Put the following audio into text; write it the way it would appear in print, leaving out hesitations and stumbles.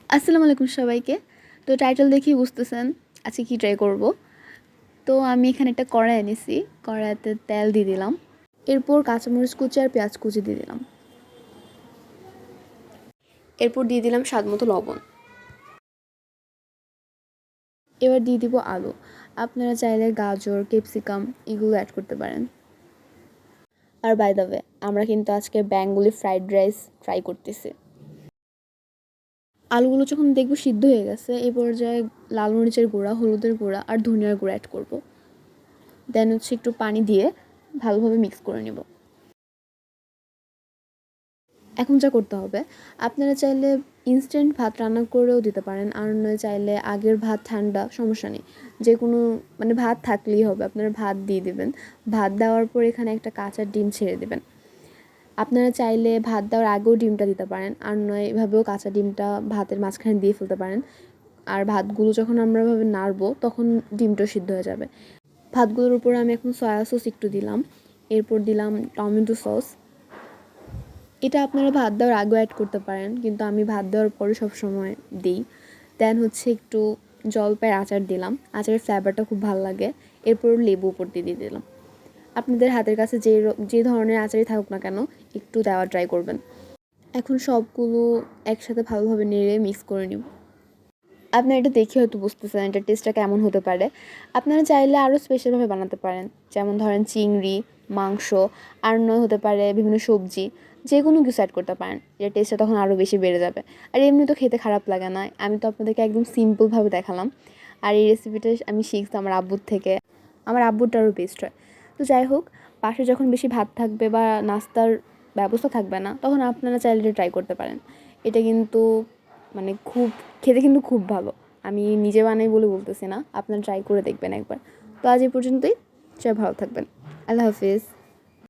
আসসালামু আলাইকুম সবাইকে। তো টাইটেল দেখেই বুঝতেছেন আজকে কী ট্রাই করব। তো আমি এখানে একটা কড়াই এনেছি, কড়াইতে তেল দিয়ে দিলাম, এরপর কাঁচামরিচ কুচি আর পেঁয়াজ কুচি দিয়ে দিলাম, এরপর দিয়ে দিলাম স্বাদ মতো লবণ। এবার দিয়ে দিব আলু। আপনারা চাইলে গাজর, ক্যাপসিকাম এগুলো অ্যাড করতে পারেন। আর বাই দ্য ওয়ে, আমরা কিন্তু আজকে বেঙ্গলি ফ্রাইড রাইস ট্রাই করতেছি। আলুগুলো যখন দেখব সিদ্ধ হয়ে গেছে, এই পর্যায়ে লাল মরিচের গুঁড়া, হলুদের গুঁড়া আর ধনিয়ার গুঁড়া অ্যাড করব। দেন একটু পানি দিয়ে ভালোভাবে মিক্স করে নেব। এখন যা করতে হবে, আপনারা চাইলে ইনস্ট্যান্ট ভাত রান্না করেও দিতে পারেন, আর নয় চাইলে আগের ভাত ঠান্ডা সমস্যা নেই, যে কোনো ভাত থাকলেই হবে, আপনারা ভাত দিয়ে দেবেন। ভাত দেওয়ার পর এখানে একটা কাঁচা ডিম ছেড়ে দেবেন। আপনারা চাইলে ভাত দেওয়ার আগেও ডিমটা দিতে পারেন, আর নয় এভাবেও কাঁচা ডিমটা ভাতের মাঝখানে দিয়ে ফেলতে পারেন। আর ভাতগুলো যখন আমরা এভাবে নাড়বো তখন ডিমটাও সিদ্ধ হয়ে যাবে। ভাতগুলোর উপরে আমি এখন সয়া সস একটু দিলাম, এরপর দিলাম টমেটো সস। এটা আপনারা ভাত দেওয়ার আগেও অ্যাড করতে পারেন, কিন্তু আমি ভাত দেওয়ার পরে সবসময় দিই। দেন একটু জলপাইয়ের আচার দিলাম, আচারের ফ্লেভারটা খুব ভালো লাগে। এরপর লেবু উপর দিয়ে দিলাম। আপনাদের হাতের কাছে যে ধরনের আচারই থাকুক না কেন, একটু দেওয়া ট্রাই করবেন। এখন সবগুলো একসাথে ভালোভাবে নেড়ে মিক্স করে নিব। আপনারা এটা দেখে হয়তো বুঝতেছেন এটার টেস্টটা কেমন হতে পারে। আপনারা চাইলে আরও স্পেশালভাবে বানাতে পারেন, যেমন ধরেন চিংড়ি, মাংস, আর নয় হতে পারে বিভিন্ন সবজি, যে কোনো কিছু অ্যাড করতে পারেন, এর টেস্টটা তখন আরও বেশি বেড়ে যাবে। আর এমনি তো খেতে খারাপ লাগে না, আমি তো আপনাদেরকে একদম সিম্পলভাবে দেখালাম। আর এই রেসিপিটা আমি শিখছি আমার আব্বুর থেকে, আমার আব্বুরটা আরও বেস্ট হয়। তো যাই হোক, পাশে যখন বেশি ভাত থাকবে বা নাস্তার ব্যবস্থা থাকবে না, তখন আপনারা চাইলে এটা ট্রাই করতে পারেন। এটা কিন্তু খুব খেতে কিন্তু খুব ভালো। আমি নিজে বানাই বলে বলতেছি না, আপনারা ট্রাই করে দেখবেন একবার। তো আজ এই পর্যন্তই। সবাই ভালো থাকবেন। আল্লাহ হাফিজ।